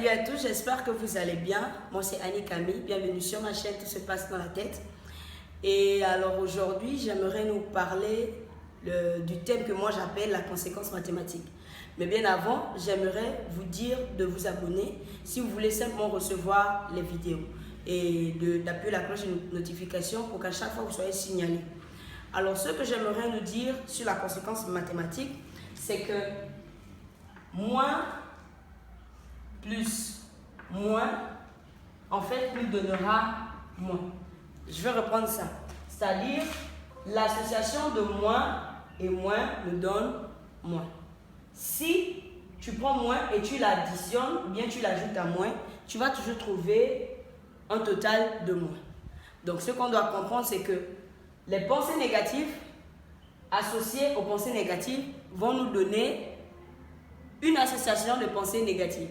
Salut à tous, j'espère que vous allez bien. Moi c'est Annie Camille, bienvenue sur ma chaîne Tout se passe dans la tête. Et alors aujourd'hui, j'aimerais nous parler du thème que moi j'appelle la conséquence mathématique. Mais bien avant, j'aimerais vous dire de vous abonner si vous voulez simplement recevoir les vidéos et d'appuyer la cloche de notification pour qu'à chaque fois vous soyez signalé. Alors ce que j'aimerais nous dire sur la conséquence mathématique, c'est que moins plus moins, en fait, nous donnera moins. Je vais reprendre ça. C'est-à-dire, l'association de moins et moins me donne moins. Si tu prends moins et tu l'additionnes, ou bien tu l'ajoutes à moins, tu vas toujours trouver un total de moins. Donc, ce qu'on doit comprendre, c'est que les pensées négatives associées aux pensées négatives vont nous donner une association de pensées négatives.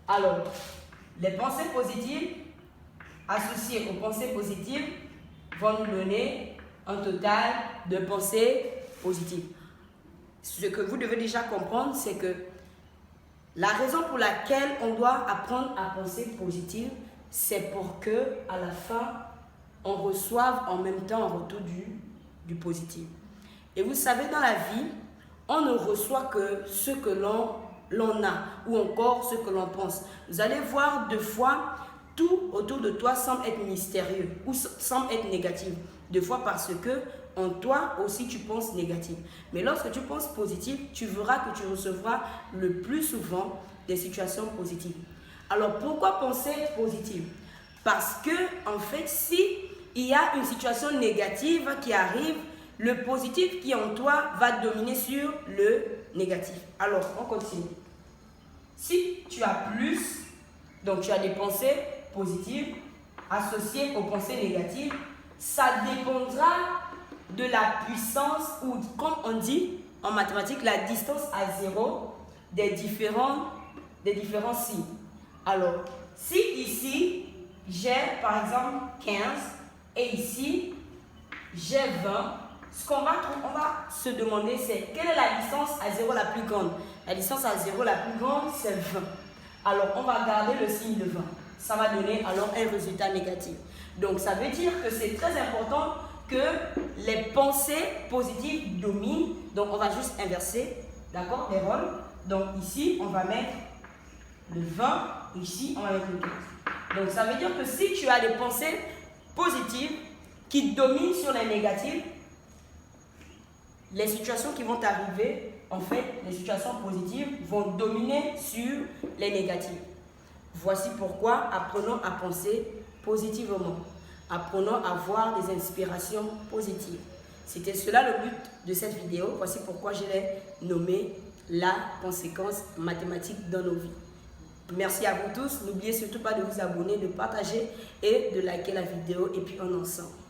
Alors, les pensées positives associées aux pensées positives vont nous donner un total de pensées positives. Ce que vous devez déjà comprendre, c'est que la raison pour laquelle on doit apprendre à penser positive, c'est pour que à la fin, on reçoive en même temps un retour du positif. Et vous savez, dans la vie, on ne reçoit que ce que l'on a ou encore ce que l'on pense. Vous allez voir deux fois, tout autour de toi semble être mystérieux ou semble être négatif. Deux fois parce que en toi aussi tu penses négatif. Mais lorsque tu penses positif, tu verras que tu recevras le plus souvent des situations positives. Alors pourquoi penser positif? Parce que en fait, si il y a une situation négative qui arrive, le positif qui est en toi va dominer sur le négatif. Alors, on continue. Si tu as plus, donc tu as des pensées positives associées aux pensées négatives, ça dépendra de la puissance ou, comme on dit en mathématiques, la distance à zéro des différents signes. Alors, si ici, j'ai par exemple 15 et ici, j'ai 20, ce qu'on va se demander, c'est quelle est la distance à 0 la plus grande? La distance à 0 la plus grande, c'est 20. Alors, on va garder le signe de 20. Ça va donner alors un résultat négatif. Donc, ça veut dire que c'est très important que les pensées positives dominent. Donc, on va juste inverser, d'accord, les rôles. Donc, ici, on va mettre le 20. Ici, on va mettre le 15. Donc, ça veut dire que si tu as des pensées positives qui dominent sur les négatives, les situations qui vont arriver, en fait, les situations positives vont dominer sur les négatives. Voici pourquoi apprenons à penser positivement. Apprenons à avoir des inspirations positives. C'était cela le but de cette vidéo. Voici pourquoi je l'ai nommé la conséquence mathématique dans nos vies. Merci à vous tous. N'oubliez surtout pas de vous abonner, de partager et de liker la vidéo. Et puis on est ensemble.